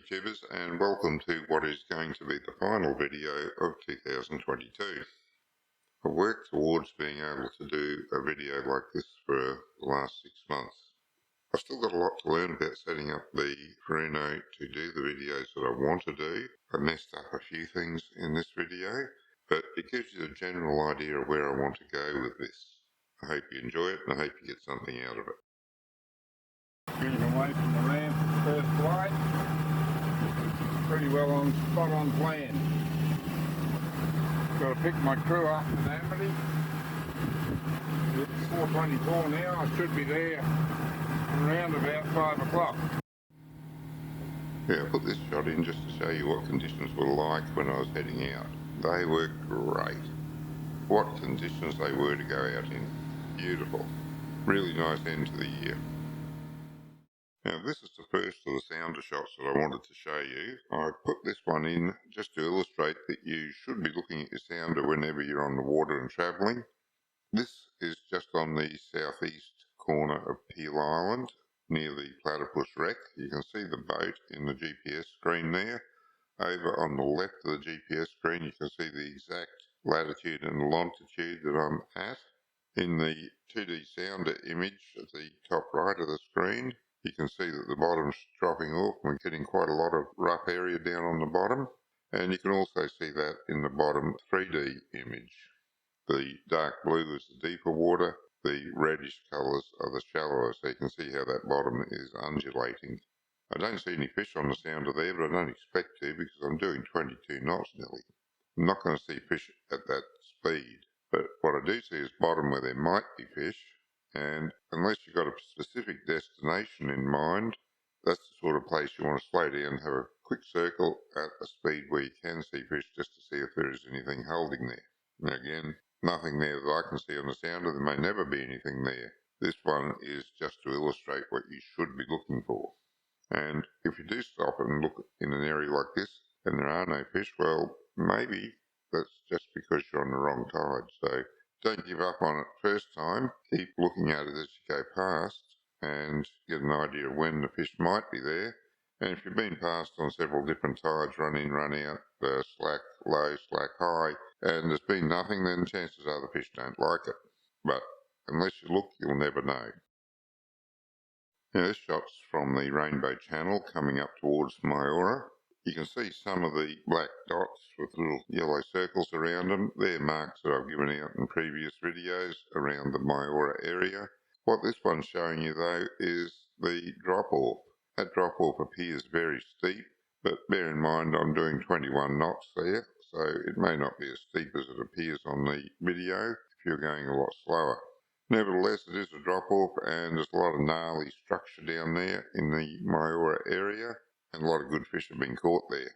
YouTubers, and welcome to what is going to be the final video of 2022. I've worked towards being able to do a video like this for the last 6 months. I've still got a lot to learn about setting up the Ferrino to do the videos that I want to do. I messed up a few things in this video, but it gives you a general idea of where I want to go with this. I hope you enjoy it and I hope you get something out of it. Getting away from the ramp at the first flight. Pretty well on spot on plan. Got to pick my crew up in Amity. It's 4:24 now. I should be there around about 5 o'clock. Yeah, I put this shot in just to show you what conditions were like when I was heading out. They were great. What conditions they were to go out in. Beautiful. Really nice end to the year. Now this is the first of the sounder shots that I wanted to show you. I put this one in just to illustrate that you should be looking at your sounder whenever you're on the water and travelling. This is just on the southeast corner of Peel Island near the Platypus Wreck. You can see the boat in the GPS screen there. Over on the left of the GPS screen you can see the exact latitude and longitude that I'm at. In the 2D sounder image at the top right of the screen, you can see that the bottom's dropping off. We're getting quite a lot of rough area down on the bottom. And you can also see that in the bottom 3D image. The dark blue is the deeper water. The reddish colours are the shallower, so you can see how that bottom is undulating. I don't see any fish on the sounder there, but I don't expect to because I'm doing 22 knots nearly. I'm not going to see fish at that speed. But what I do see is bottom where there might be fish. And unless you've got a specific destination in mind, that's the sort of place you want to slow down, have a quick circle at a speed where you can see fish just to see if there is anything holding there. Now again, nothing there that I can see on the sounder. There may never be anything there. This one is just to illustrate what you should be looking for. And if you do stop and look in an area like this and there are no fish, well, maybe that's just because you're on the wrong tide. So don't give up on it first time. Keep looking at it as you go past and get an idea of when the fish might be there. And if you've been past on several different tides, run in, run out, slack low, slack high, and there's been nothing, then chances are the fish don't like it. But unless you look, you'll never know. Now this shot's from the Rainbow Channel coming up towards Myora. You can see some of the black dots with little yellow circles around them. They're marks that I've given out in previous videos around the Myora area. What this one's showing you though is the drop-off. That drop-off appears very steep, but bear in mind I'm doing 21 knots there, so it may not be as steep as it appears on the video if you're going a lot slower. Nevertheless, it is a drop-off and there's a lot of gnarly structure down there in the Myora area and a lot of good fish have been caught there.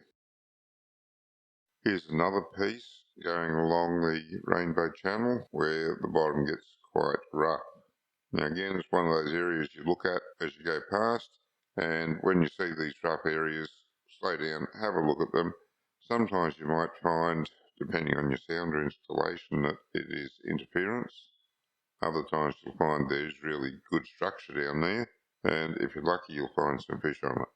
Here's another piece going along the Rainbow Channel where the bottom gets quite rough. Now again, it's one of those areas you look at as you go past, and when you see these rough areas, slow down, have a look at them. Sometimes you might find, depending on your sounder installation, that it is interference. Other times you'll find there's really good structure down there, and if you're lucky you'll find some fish on it.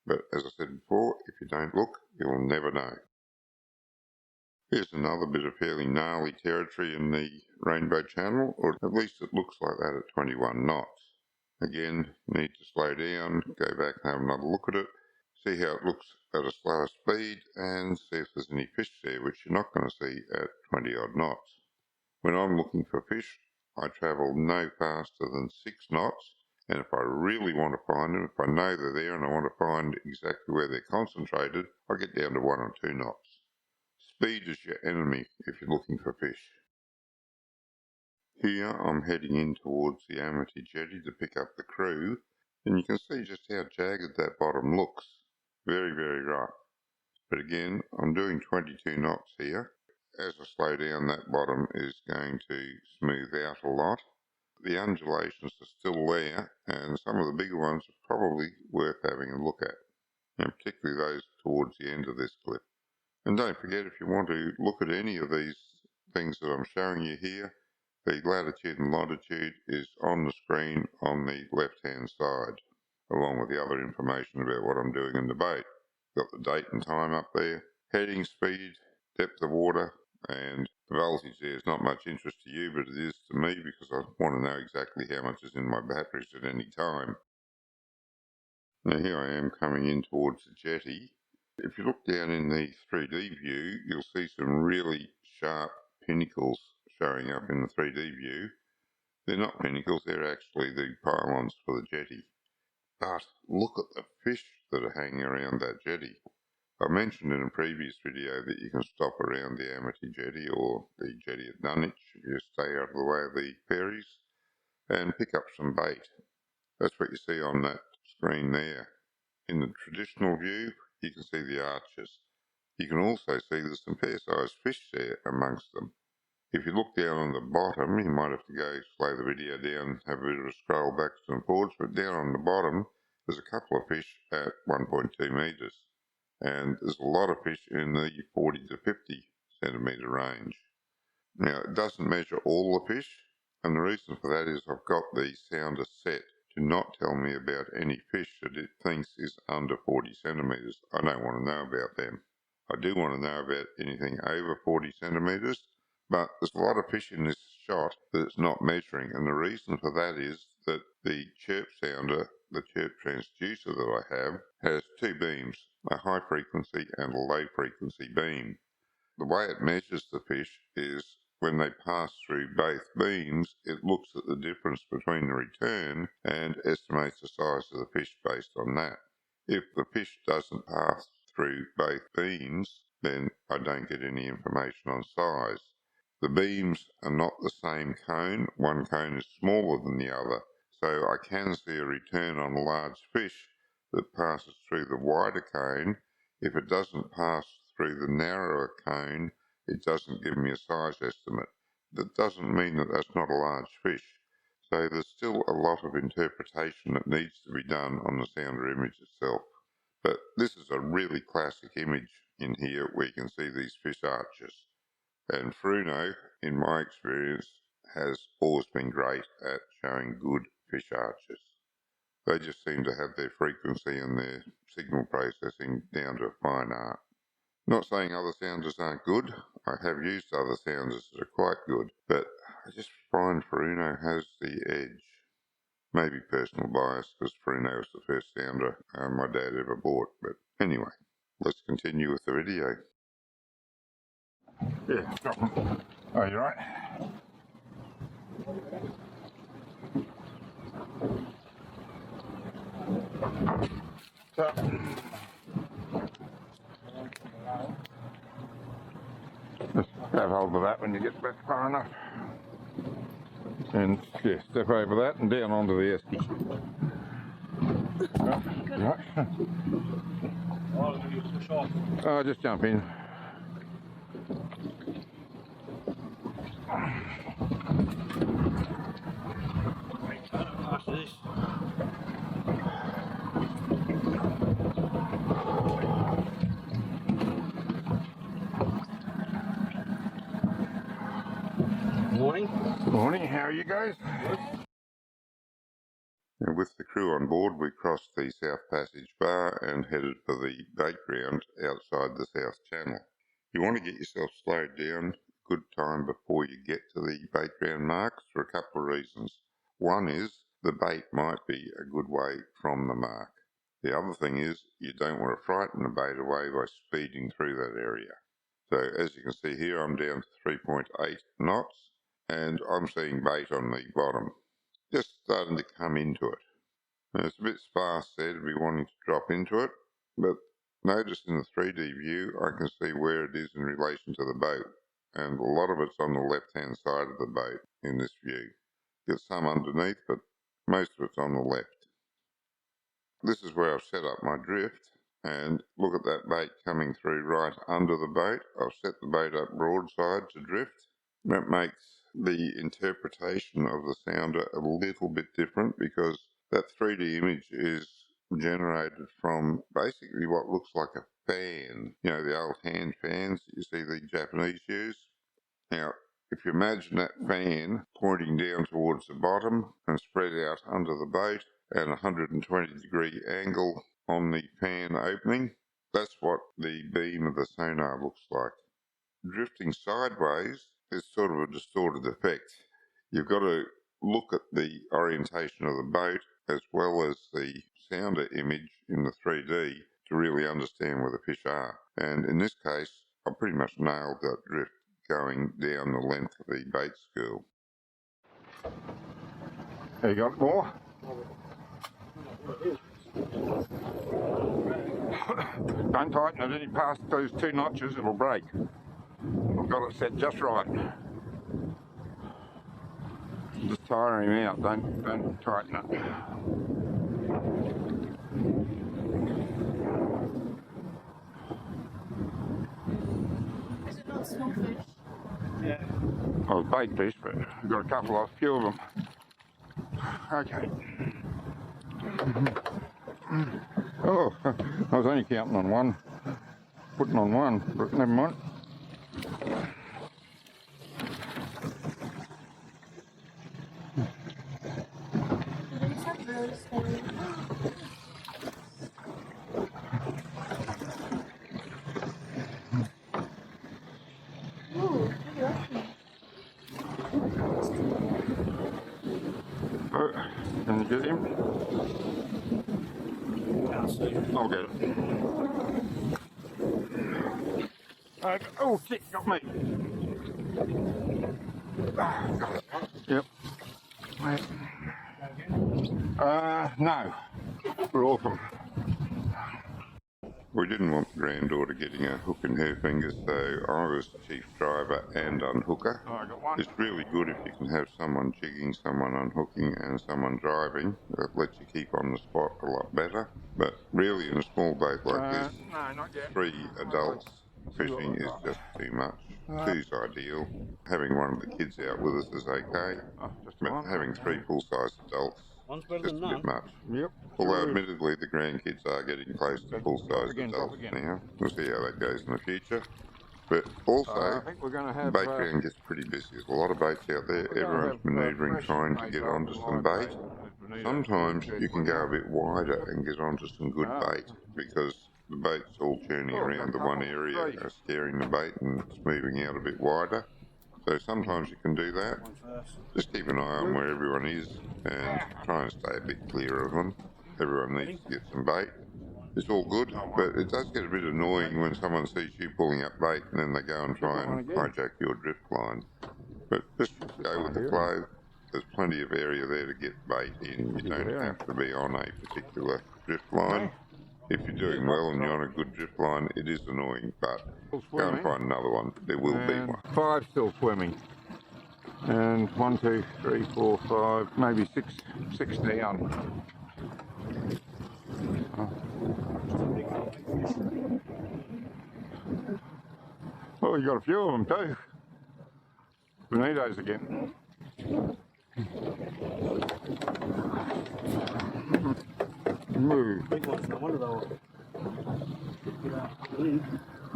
But as I said before, if you don't look, you'll never know. Here's another bit of fairly gnarly territory in the Rainbow Channel, or at least it looks like that at 21 knots. Again, you need to slow down, go back and have another look at it, see how it looks at a slower speed, and see if there's any fish there, which you're not going to see at 20 odd knots. When I'm looking for fish, I travel no faster than 6 knots, and if I really want to find them, if I know they're there and I want to find exactly where they're concentrated, I get down to 1 or 2 knots. Speed is your enemy if you're looking for fish. Here I'm heading in towards the Amity jetty to pick up the crew, and you can see just how jagged that bottom looks. Very, very rough. But again, I'm doing 22 knots here. As I slow down, that bottom is going to smooth out a lot. The undulations are still there, and some of the bigger ones are probably worth having a look at, and particularly those towards the end of this clip. And don't forget, if you want to look at any of these things that I'm showing you here, the latitude and longitude is on the screen on the left hand side, along with the other information about what I'm doing in the boat. Got the date and time up there, heading speed, depth of water, and the voltage there is not much interest to you, but it is to me because I want to know exactly how much is in my batteries at any time. Now here I am coming in towards the jetty. If you look down in the 3D view, you'll see some really sharp pinnacles showing up in the 3D view. They're not pinnacles, they're actually the pylons for the jetty. But look at the fish that are hanging around that jetty. I mentioned in a previous video that you can stop around the Amity jetty or the jetty at Dunwich if you stay out of the way of the ferries and pick up some bait. That's what you see on that screen there. In the traditional view, you can see the arches. You can also see there's some fair-sized fish there amongst them. If you look down on the bottom, you might have to go slow the video down, have a bit of a scroll backwards and forwards, but down on the bottom, there's a couple of fish at 1.2 metres. And there's a lot of fish in the 40 to 50 centimetre range. Now, it doesn't measure all the fish, and the reason for that is I've got the sounder set to not tell me about any fish that it thinks is under 40 centimetres. I don't want to know about them. I do want to know about anything over 40 centimetres, but there's a lot of fish in this shot that it's not measuring, and the reason for that is that the chirp sounder, the chirp transducer that I have, has two beams, a high frequency and a low frequency beam. The way it measures the fish is when they pass through both beams, it looks at the difference between the return and estimates the size of the fish based on that. If the fish doesn't pass through both beams, then I don't get any information on size. The beams are not the same cone. One cone is smaller than the other, so I can see a return on a large fish that passes through the wider cone. If it doesn't pass through the narrower cone, it doesn't give me a size estimate. That doesn't mean that that's not a large fish. So there's still a lot of interpretation that needs to be done on the sounder image itself. But this is a really classic image in here where you can see these fish arches. And Fruno, in my experience, has always been great at showing good fish arches. They just seem to have their frequency and their signal processing down to a fine art. Not saying other sounders aren't good. I have used other sounders that are quite good, but I just find Fruno has the edge. Maybe personal bias, because Fruno was the first sounder my dad ever bought. But anyway, let's continue with the video. Yeah, stop. Oh, you right? So, just grab hold of that when you get back far enough. And yeah, step over that and down onto the esky. Right. Oh, just jump in. Morning. Morning, how are you guys? And with the crew on board, we crossed the South Passage Bar and headed for the bait ground outside the South Channel. You want to get yourself slowed down a good time before you get to the bait ground marks for a couple of reasons. One is the bait might be a good way from the mark. The other thing is you don't want to frighten the bait away by speeding through that area. So as you can see here, I'm down to 3.8 knots and I'm seeing bait on the bottom, just starting to come into it. Now, it's a bit sparse there to be wanting to drop into it, but notice in the 3D view I can see where it is in relation to the boat, and a lot of it's on the left hand side of the boat in this view. There's some underneath, but most of it's on the left. This is where I've set up my drift, and look at that bait coming through right under the boat. I've set the boat up broadside to drift. That makes the interpretation of the sounder a little bit different because that 3D image is generated from basically what looks like a fan. You know, the old hand fans that you see the Japanese use. Now, if you imagine that fan pointing down towards the bottom and spread out under the boat at a 120-degree angle on the fan opening, That's what the beam of the sonar looks like. Drifting sideways is sort of a distorted effect. You've got to look at the orientation of the boat as well as the sounder image in the 3D to really understand where the fish are. And in this case, I pretty much nailed that drift going down the length of the bait school. There you got more? Don't tighten it any past those 2 notches, it'll break. I've got it set just right. Just tire him out, don't tighten it. Is it not small fish? Yeah. Well, bait fish, but I've got a few of them. Okay. Oh, I was only counting on one, putting on one, but never mind. These are really scary. Ooh, look at that. Oh, can you get him? I'll get it. Oh shit, got me. Got it. Yep. No. We're awesome. We didn't want the granddaughter getting a hook in her fingers, so I was chief driver and unhooker. Oh, I got one. It's really good if you can have someone jigging, someone unhooking and someone driving. It lets you keep on the spot a lot better. But really in a small boat like this, No, not yet. 3 adults fishing is just too much. 2's ideal. Having one of the kids out with us is okay, but having 3 full-size adults is just a bit much. Yep. Although admittedly the grandkids are getting close to full-size adults now. We'll see how that goes in the future. But also, I think we're going to have bait ground gets pretty busy. There's a lot of baits out there. Everyone's manoeuvring, trying to get onto some bait. Sometimes you can go a bit wider and get onto some good bait because the bait's all churning around the one area, scaring the bait, and it's moving out a bit wider. So sometimes you can do that. Just keep an eye on where everyone is and try and stay a bit clear of them. Everyone needs to get some bait. It's all good, but it does get a bit annoying when someone sees you pulling up bait and then they go and try and hijack your drift line. But just go with the flow. There's plenty of area there to get bait in. You don't have to be on a particular drift line. If you're doing well and you're on a good drift line, it is annoying, but go and find another one. There will be one. 5 still swimming. And 1, 2, 3, 4, 5, maybe 6 down. Oh, you got a few of them too. Bonitos again. Move. Big ones, no wonder they were.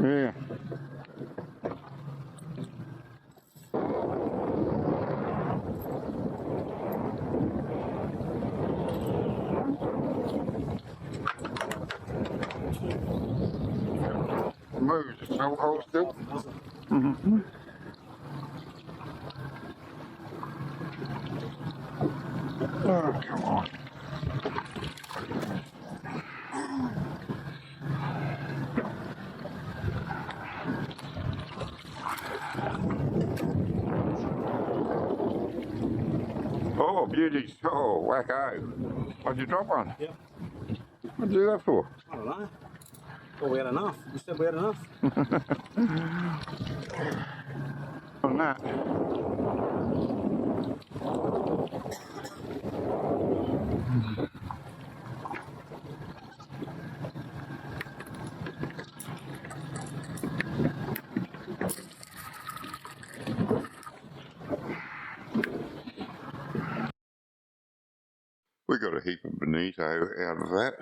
Yeah. Move, just hold still. Mm-hmm. Oh, come on. Oh, beauties. Oh, wacko. Why'd you drop one? Yep. What'd you do that for? I don't know. Well, we had enough. You said we had enough. On that. We got a heap of bonito out of that,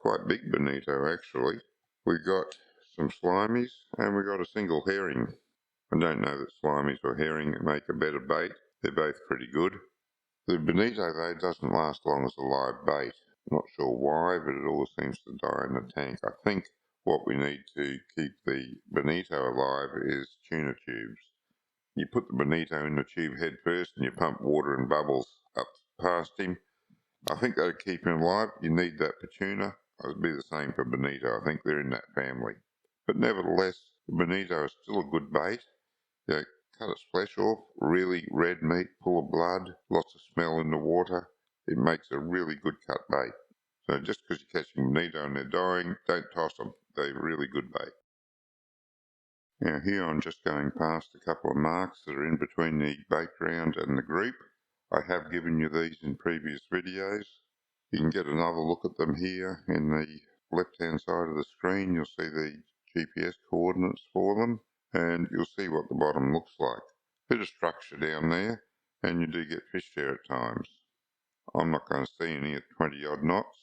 quite big bonito actually. We got some slimies and we got a single herring. I don't know that slimies or herring make a better bait, they're both pretty good. The bonito though doesn't last long as a live bait. I'm not sure why, but it always seems to die in the tank. I think what we need to keep the bonito alive is tuna tubes. You put the bonito in the tube head first and you pump water and bubbles up past him. I think that'll keep him alive. You need that for tuna. It'll be the same for bonito. I think they're in that family. But nevertheless, the bonito is still a good bait. You cut its flesh off, really red meat, full of blood, lots of smell in the water. It makes a really good cut bait. So just because you're catching bonito and they're dying, don't toss them. They're really good bait. Now here I'm just going past a couple of marks that are in between the bait ground and the group. I have given you these in previous videos. You can get another look at them here in the left hand side of the screen. You'll see the GPS coordinates for them and you'll see what the bottom looks like. Bit of structure down there and you do get fish there at times. I'm not going to see any at 20 odd knots,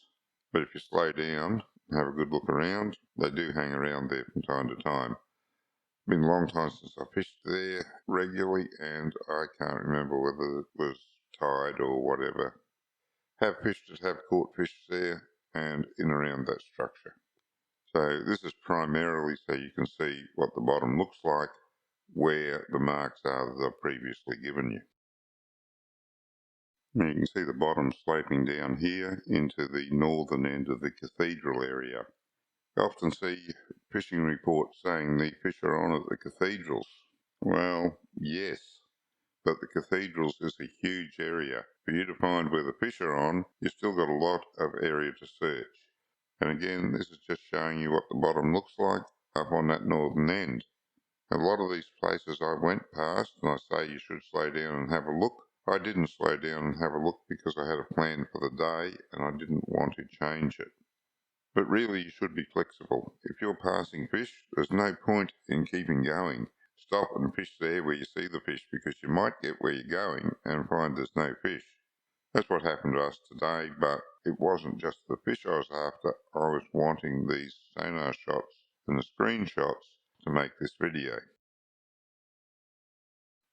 but if you slow down and have a good look around, they do hang around there from time to time. It's been a long time since I fished there regularly and I can't remember whether it was tide or whatever. Have fished it, have caught fish there and in around that structure. So this is primarily so you can see what the bottom looks like, where the marks are that I've previously given you. Now you can see the bottom sloping down here into the northern end of the cathedral area. I often see fishing reports saying the fish are on at the cathedrals. Well, yes, but the cathedrals is a huge area. For you to find where the fish are on, you've still got a lot of area to search. And again, this is just showing you what the bottom looks like up on that northern end. A lot of these places I went past, and I say you should slow down and have a look. I didn't slow down and have a look because I had a plan for the day and I didn't want to change it. But really you should be flexible. If you're passing fish, there's no point in keeping going. Stop and fish there where you see the fish because you might get where you're going and find there's no fish. That's what happened to us today, but it wasn't just the fish I was after. I was wanting these sonar shots and the screenshots to make this video.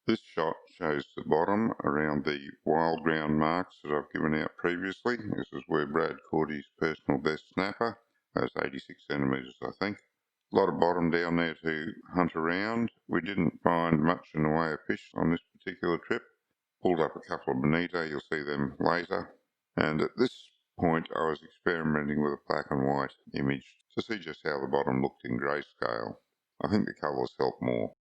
This shot shows the bottom around the wild ground marks that I've given out previously. This is where Brad caught his personal best snapper. That's 86 centimetres I think. A lot of bottom down there to hunt around. We didn't find much in the way of fish on this particular trip. Pulled up a couple of bonito, you'll see them later. And at this point I was experimenting with a black and white image to see just how the bottom looked in grayscale. I think the colours help more.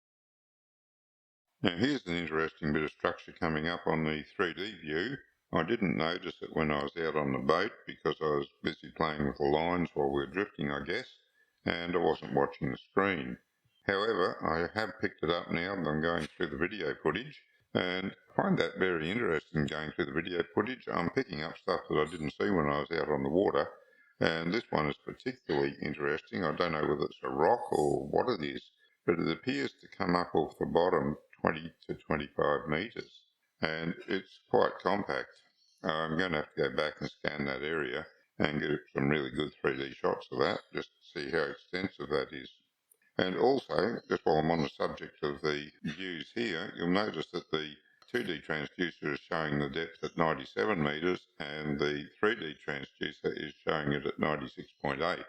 Now here's an interesting bit of structure coming up on the 3D view. I didn't notice it when I was out on the boat because I was busy playing with the lines while we were drifting, I guess, and I wasn't watching the screen. However, I have picked it up now and I'm going through the video footage and I find that very interesting going through the video footage. I'm picking up stuff that I didn't see when I was out on the water, and this one is particularly interesting. I don't know whether it's a rock or what it is, but it appears to come up off the bottom 20 to 25 metres and it's quite compact. I'm going to have to go back and scan that area and get some really good 3D shots of that just to see how extensive that is. And also, just while I'm on the subject of the views here, you'll notice that the 2D transducer is showing the depth at 97 metres and the 3D transducer is showing it at 96.8.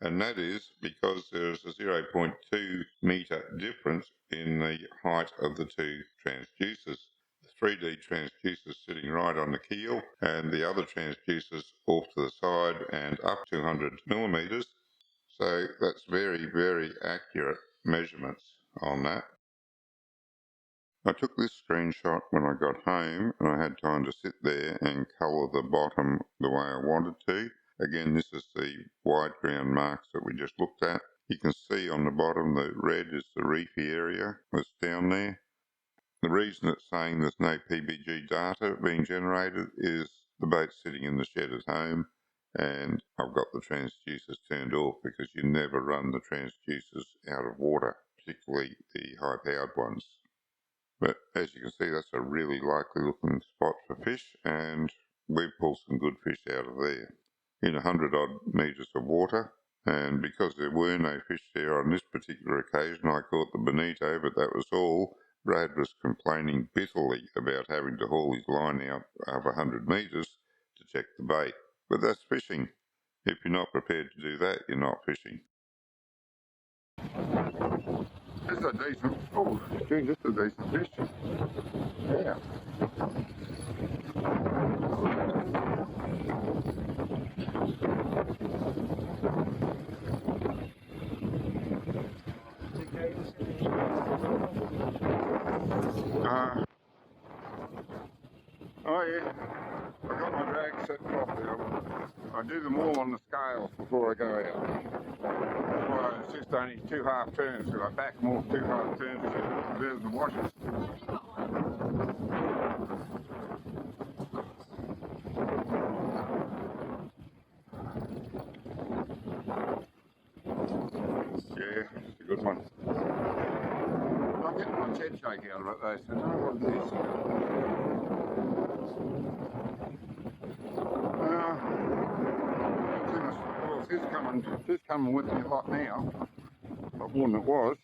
And that is because there's a 0.2 metre difference in the height of the two transducers. The 3D transducer is sitting right on the keel and the other transducers off to the side and up 200 millimetres. So that's very, very accurate measurements on that. I took this screenshot when I got home and I had time to sit there and colour the bottom the way I wanted to. Again, this is the wide ground marks that we just looked at. You can see on the bottom the red is the reefy area that's down there. The reason it's saying there's no PBG data being generated is the boat's sitting in the shed at home and I've got the transducers turned off because you never run the transducers out of water, particularly the high-powered ones. But as you can see, that's a really likely looking spot for fish and we've pulled some good fish out of there in 100 odd metres of water. And because there were no fish there on this particular occasion, I caught the bonito, but that was all. Brad was complaining bitterly about having to haul his line out of 100 metres to check the bait. But that's fishing. If you're not prepared to do that, you're not fishing. This is a decent, oh, gee, this is a decent fish. Yeah. Oh yeah, I got my drag set properly. I do them all on the scales before I go out. Well, it's just only 2 half turns, so I back them off 2 half turns. There's the washers. Yeah, it's a good one. I'm getting my head shake out of it though, so I don't know what it is. Well, this coming with me a lot now. Not more than it was.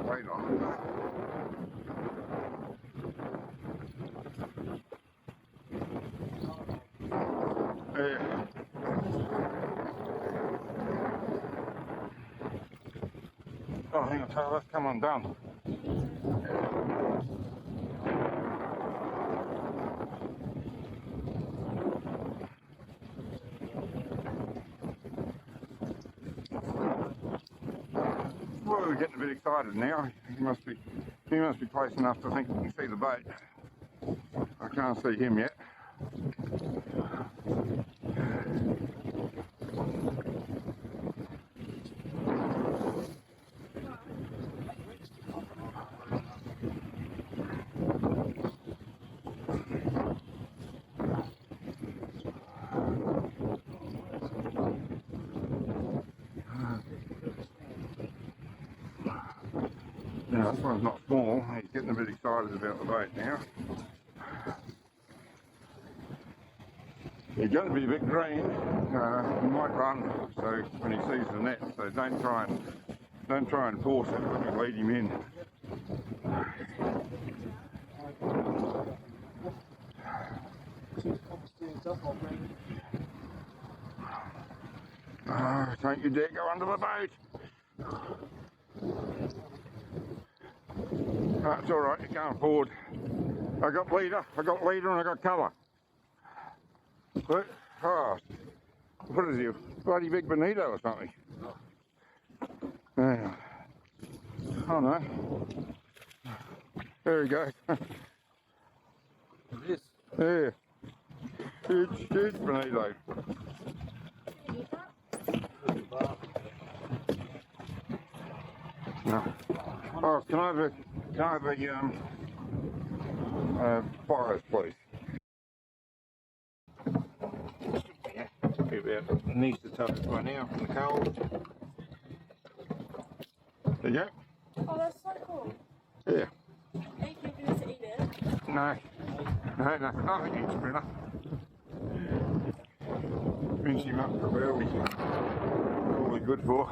Wait on it. Yeah. Oh, hang on, Tyler, that's come undone. Well, we're getting a bit excited now. He must be close enough to think he can see the boat. I can't see him yet. Now, this one's not small. He's getting a bit excited about the boat now. He's going to be a bit green. He might run. So when he sees the net, so don't try and force it. Lead him in. Don't you dare go under the boat. It's all right, you can't afford. I got leader, and I got cover. But, oh, what is he, bloody big bonito or something? Yeah. Oh no. There we go. This. Yeah. Huge bonito. No. Oh, can I have a fires, please? Yeah, be about knees to toes by now from the cold. There you go. Oh, that's so cool. Yeah. Are you keeping us to eat it? No. Oh, he eats sprinter. Pinch him up for early. All we're good for.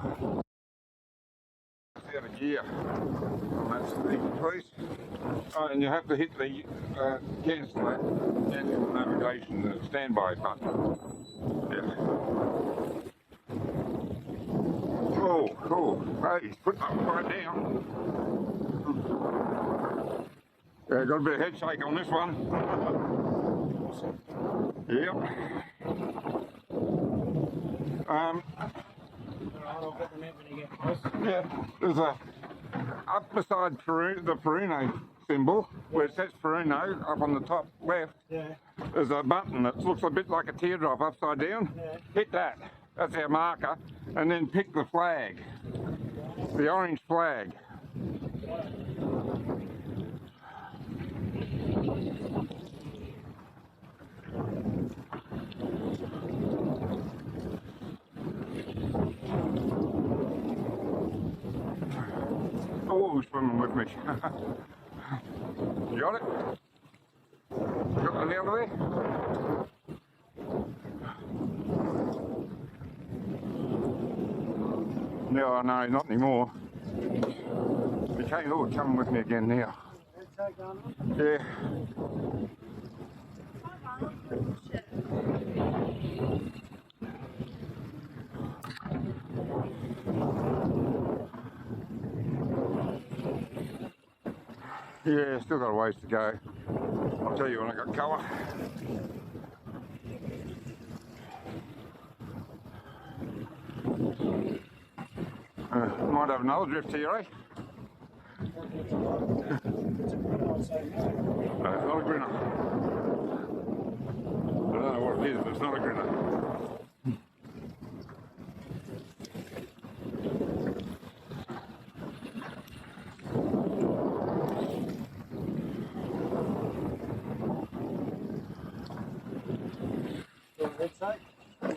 Out of gear on that stick, please. Oh, and you have to hit the cancel navigation, the standby button. Yeah. Oh, cool. Hey, he's putting up right down. Yeah, got a bit of head shake on this one. Yep. Yeah, there's a up beside the Peruno symbol where it says Peruno up on the top left. Yeah. There's a button that looks a bit like a teardrop upside down. Yeah. Hit that. That's our marker, and then pick the flag, the orange flag. Oh, swimming with me. You got it? Got the nail there? No, not anymore. He kangaroo coming with me again now. Yeah. Yeah, still got a ways to go. I'll tell you when I got colour. Might have another drift here, eh? Not a grinner. I don't know what it is, but it's not a grinner.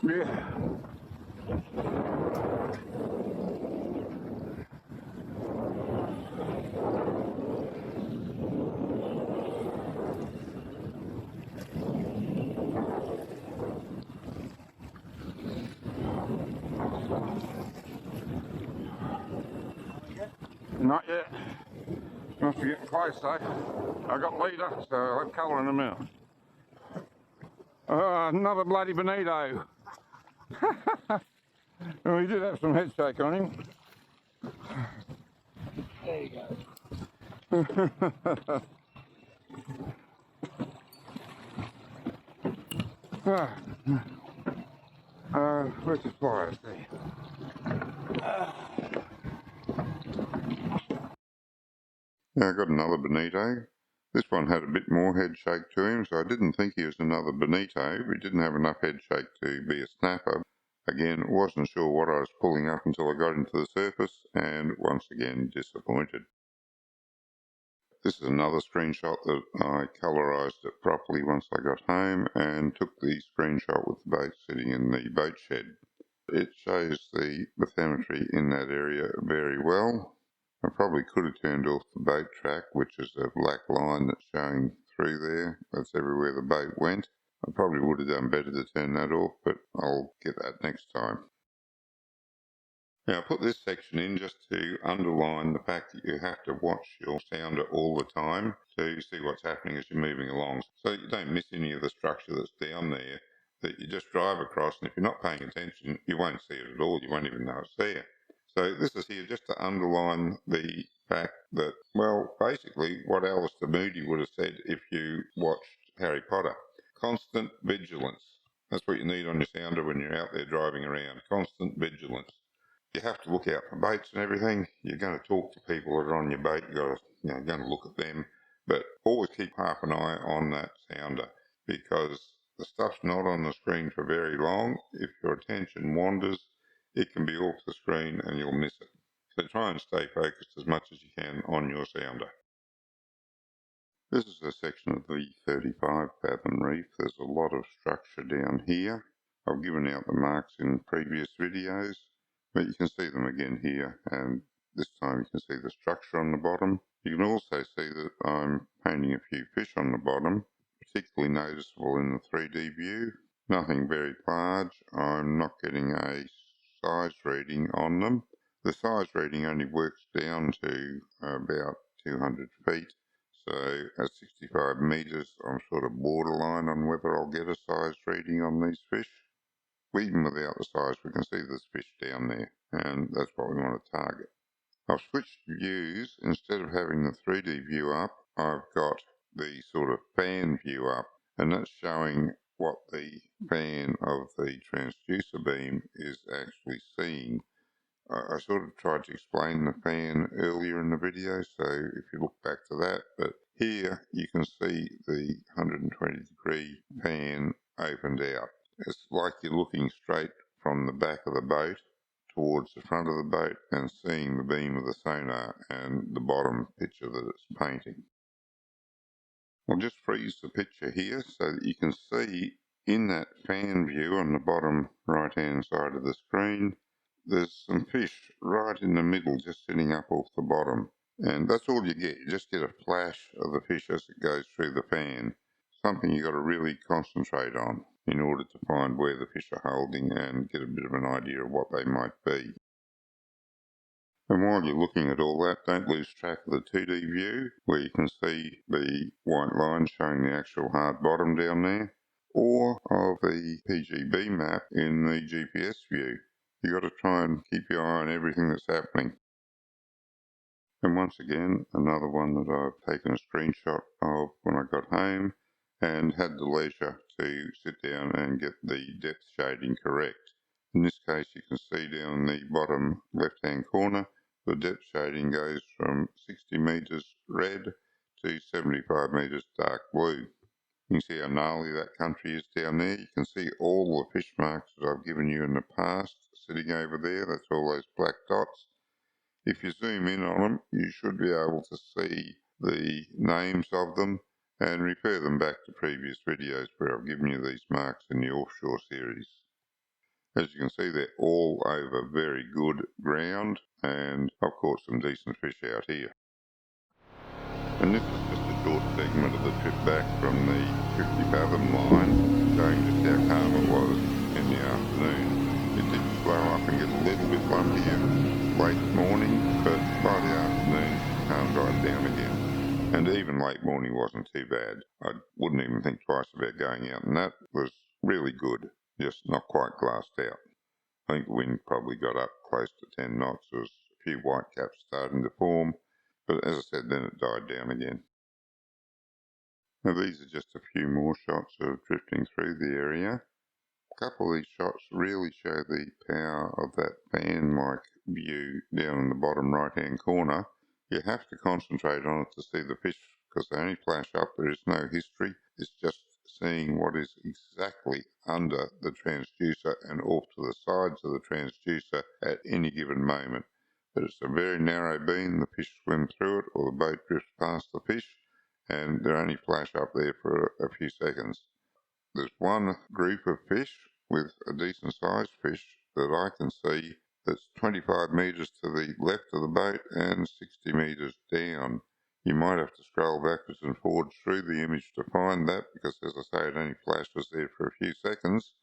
Yeah. Not yet. Must be getting close though. I got leader, so I'll have colour in a minute. Another bloody bonito. Well, he did have some head shake on him. There you go. Where's the flyers there? Yeah, I got another bonito. This one had a bit more head shake to him, so I didn't think he was another bonito. He didn't have enough head shake to be a snapper. Again, wasn't sure what I was pulling up until I got into the surface, and once again disappointed. This is another screenshot that I colorized it properly once I got home and took the screenshot with the boat sitting in the boat shed. It shows the bathymetry in that area very well. I probably could have turned off the boat track, which is a black line that's showing through there. That's everywhere the boat went. I probably would have done better to turn that off, but I'll get that next time. Now I put this section in just to underline the fact that you have to watch your sounder all the time to see what's happening as you're moving along, so that you don't miss any of the structure that's down there that you just drive across, and if you're not paying attention you won't see it at all, you won't even know it's there. So this is here just to underline the fact that, well, basically what Alistair Moody would have said if you watched Harry Potter. Constant vigilance. That's what you need on your sounder when you're out there driving around. Constant vigilance. You have to look out for baits and everything. You're going to talk to people that are on your bait. You're going to look at them. But always keep half an eye on that sounder, because the stuff's not on the screen for very long. If your attention wanders, it can be off the screen and you'll miss it. So try and stay focused as much as you can on your sounder. This is a section of the 35 fathom reef. There's a lot of structure down here. I've given out the marks in previous videos, but you can see them again here, and this time you can see the structure on the bottom. You can also see that I'm painting a few fish on the bottom, particularly noticeable in the 3D view. Nothing very large. I'm not getting a size reading on them. The size reading only works down to about 200 feet. So at 65 metres I'm sort of borderline on whether I'll get a size reading on these fish. Even without the size we can see this fish down there, and that's what we want to target. I've switched views. Instead of having the 3D view up, I've got the sort of fan view up, and that's showing what the fan of the transducer beam is actually seeing. I sort of tried to explain the fan earlier in the video, so if you look back to that, but here you can see the 120 degree fan opened out. It's like you're looking straight from the back of the boat towards the front of the boat and seeing the beam of the sonar and the bottom picture that it's painting. I'll just freeze the picture here so that you can see in that fan view on the bottom right hand side of the screen, there's some fish right in the middle just sitting up off the bottom, and that's all you get. You just get a flash of the fish as it goes through the fan. Something you've got to really concentrate on in order to find where the fish are holding and get a bit of an idea of what they might be. And while you're looking at all that, don't lose track of the 2D view, where you can see the white line showing the actual hard bottom down there, or of the PGB map in the GPS view. You've got to try and keep your eye on everything that's happening. And once again, another one that I've taken a screenshot of when I got home and had the leisure to sit down and get the depth shading correct. In this case, you can see down the bottom left-hand corner, the depth shading goes from 60 metres red to 75 metres dark blue. You can see how gnarly that country is down there. You can see all the fish marks that I've given you in the past sitting over there. That's all those black dots. If you zoom in on them, you should be able to see the names of them and refer them back to previous videos where I've given you these marks in the Offshore series. As you can see, they're all over very good ground, and I've caught some decent fish out here. And this is just a short segment of the trip back from the 50 fathom line, showing just how calm it was in the afternoon. It did slow up and get a little bit lumpier late morning, but by the afternoon, calmed right down again. And even late morning wasn't too bad. I wouldn't even think twice about going out, and that was really good, just not quite glassed out. I think the wind probably got up close to 10 knots. There was a few white caps starting to form, but as I said, then it died down again. Now these are just a few more shots of drifting through the area. A couple of these shots really show the power of that fan-like view down in the bottom right-hand corner. You have to concentrate on it to see the fish because they only flash up. There is no history. It's just seeing what is exactly under the transducer and off to the sides of the transducer at any given moment. But it's a very narrow beam. The fish swim through it or the boat drifts past the fish and they only flash up there for a few seconds. There's one group of fish with a decent sized fish that I can see that's 25 metres to the left of the boat and 60 metres down. You might have to scroll backwards and forwards through the image to find that because, as I say, it only flashes there for a few seconds.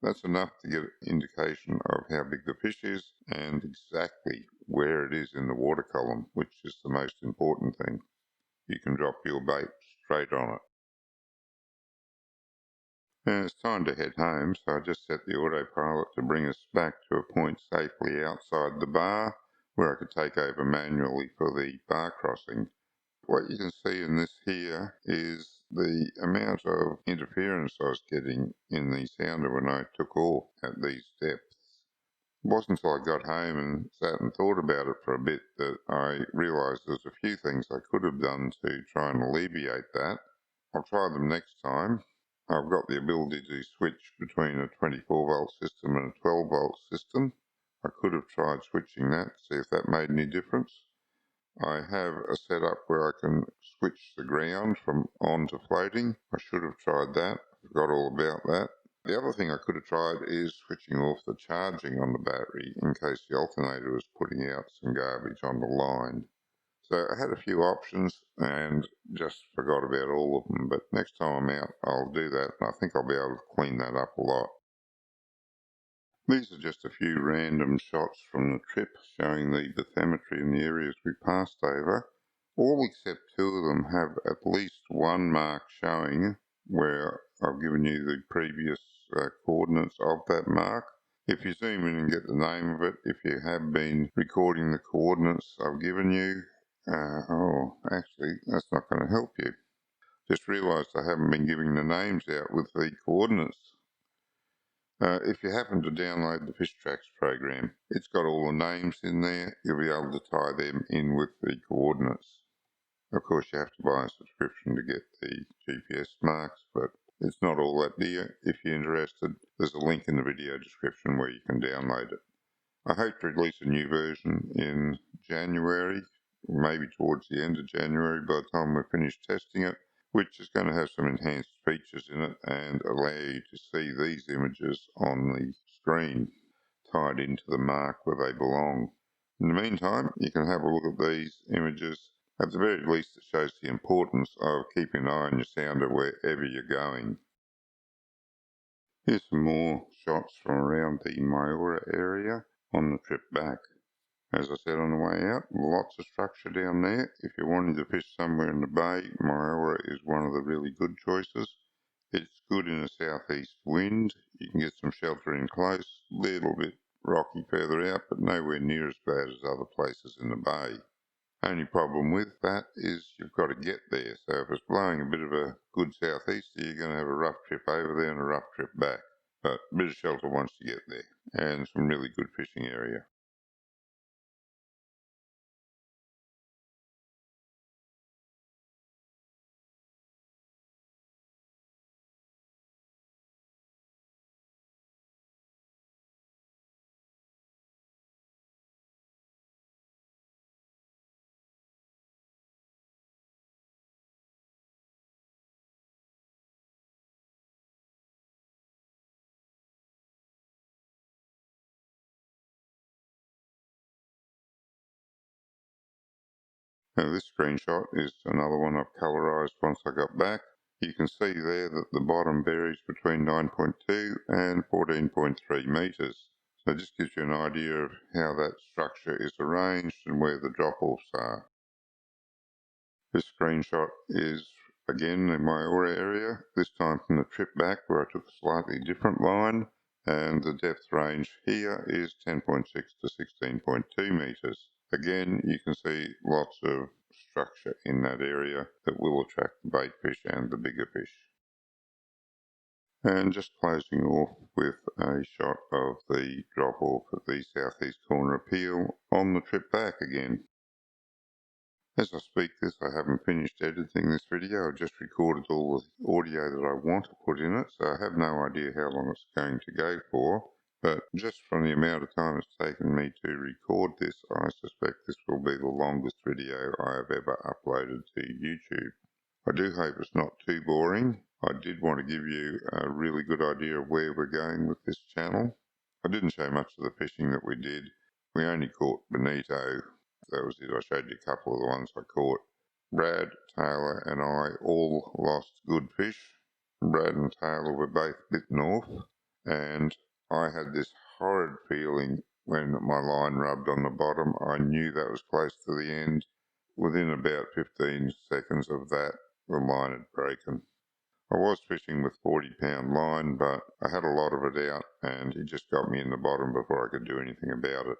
That's enough to get an indication of how big the fish is and exactly where it is in the water column, which is the most important thing. You can drop your bait straight on it. And it's time to head home, so I just set the autopilot to bring us back to a point safely outside the bar where I could take over manually for the bar crossing. What you can see in this here is the amount of interference I was getting in the sounder when I took off at these depths. It wasn't until I got home and sat and thought about it for a bit that I realised there's a few things I could have done to try and alleviate that. I'll try them next time. I've got the ability to switch between a 24 volt system and a 12 volt system. I could have tried switching that to see if that made any difference. I have a setup where I can switch the ground from on to floating. I should have tried that. I forgot all about that. The other thing I could have tried is switching off the charging on the battery in case the alternator was putting out some garbage on the line. So I had a few options and just forgot about all of them, but next time I'm out I'll do that and I think I'll be able to clean that up a lot. These are just a few random shots from the trip showing the bathymetry in the areas we passed over. All except two of them have at least one mark showing where I've given you the previous coordinates of that mark. If you zoom in and get the name of it, if you have been recording the coordinates I've given you, actually, that's not going to help you. Just realised I haven't been giving the names out with the coordinates. If you happen to download the Fish Tracks program, it's got all the names in there. You'll be able to tie them in with the coordinates. Of course, you have to buy a subscription to get the GPS marks, but it's not all that dear. If you're interested, there's a link in the video description where you can download it. I hope to release a new version in January, maybe towards the end of January by the time we're finished testing it, which is going to have some enhanced features in it and allow you to see these images on the screen tied into the mark where they belong. In the meantime, you can have a look at these images. At the very least, it shows the importance of keeping an eye on your sounder wherever you're going. Here's some more shots from around the Myora area on the trip back. As I said on the way out, lots of structure down there. If you're wanting to fish somewhere in the bay, Myora is one of the really good choices. It's good in a southeast wind. You can get some shelter in close, a little bit rocky further out, but nowhere near as bad as other places in the bay. Only problem with that is you've got to get there. So if it's blowing a bit of a good southeaster, you're going to have a rough trip over there and a rough trip back. But a bit of shelter once you get there, and some really good fishing area. Now this screenshot is another one I've colorized once I got back. You can see there that the bottom varies between 9.2 and 14.3 metres. So it just gives you an idea of how that structure is arranged and where the drop-offs are. This screenshot is again in my Myora area, this time from the trip back where I took a slightly different line, and the depth range here is 10.6 to 16.2 metres. Again, you can see lots of structure in that area that will attract the bait fish and the bigger fish. And just closing off with a shot of the drop off at the southeast corner appeal on the trip back again. As I speak this, I haven't finished editing this video. I've just recorded all the audio that I want to put in it, so I have no idea how long it's going to go for. But just from the amount of time it's taken me to record this, I suspect this will be the longest video I have ever uploaded to YouTube. I do hope it's not too boring. I did want to give you a really good idea of where we're going with this channel. I didn't show much of the fishing that we did. We only caught bonito. That was it. I showed you a couple of the ones I caught. Brad, Taylor and I all lost good fish. Brad and Taylor were both bitten off, and I had this horrid feeling when my line rubbed on the bottom. I knew that was close to the end. Within about 15 seconds of that, the line had broken. I was fishing with 40-pound line, but I had a lot of it out, and he just got me in the bottom before I could do anything about it.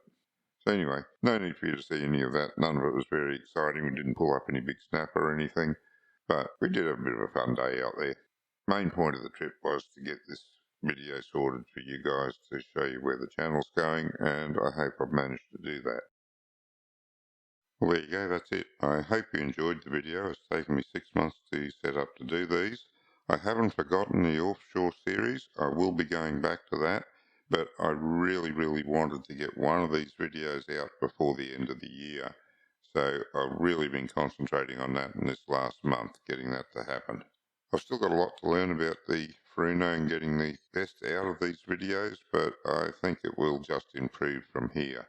So anyway, no need for you to see any of that. None of it was very exciting. We didn't pull up any big snapper or anything, but we did have a bit of a fun day out there. Main point of the trip was to get this video sorted for you guys to show you where the channel's going, and I hope I've managed to do that. Well, there you go, that's it. I hope you enjoyed the video. It's taken me 6 months to set up to do these. I haven't forgotten the Offshore series. I will be going back to that, but I really wanted to get one of these videos out before the end of the year. So I've really been concentrating on that in this last month, getting that to happen. I've still got a lot to learn about the Furuno and getting the best out of these videos, but I think it will just improve from here.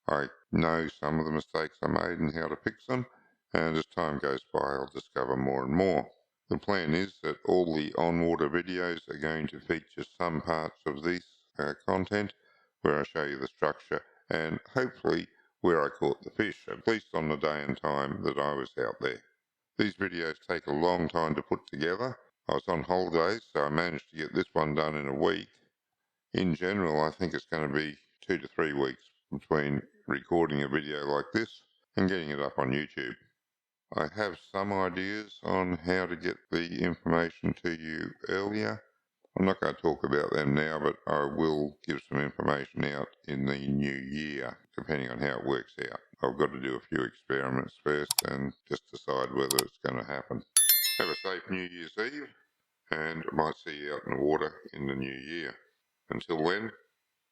I know some of the mistakes I made and how to fix them, and as time goes by I'll discover more and more. The plan is that all the on-water videos are going to feature some parts of this content where I show you the structure and hopefully where I caught the fish, at least on the day and time that I was out there. These videos take a long time to put together. I was on holidays, so I managed to get this one done in a week. In general, I think it's going to be 2 to 3 weeks between recording a video like this and getting it up on YouTube. I have some ideas on how to get the information to you earlier. I'm not going to talk about them now, but I will give some information out in the new year, depending on how it works out. I've got to do a few experiments first and just decide whether it's going to happen. Have a safe New Year's Eve, and I might see you out in the water in the new year. Until then,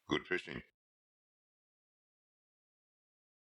good fishing.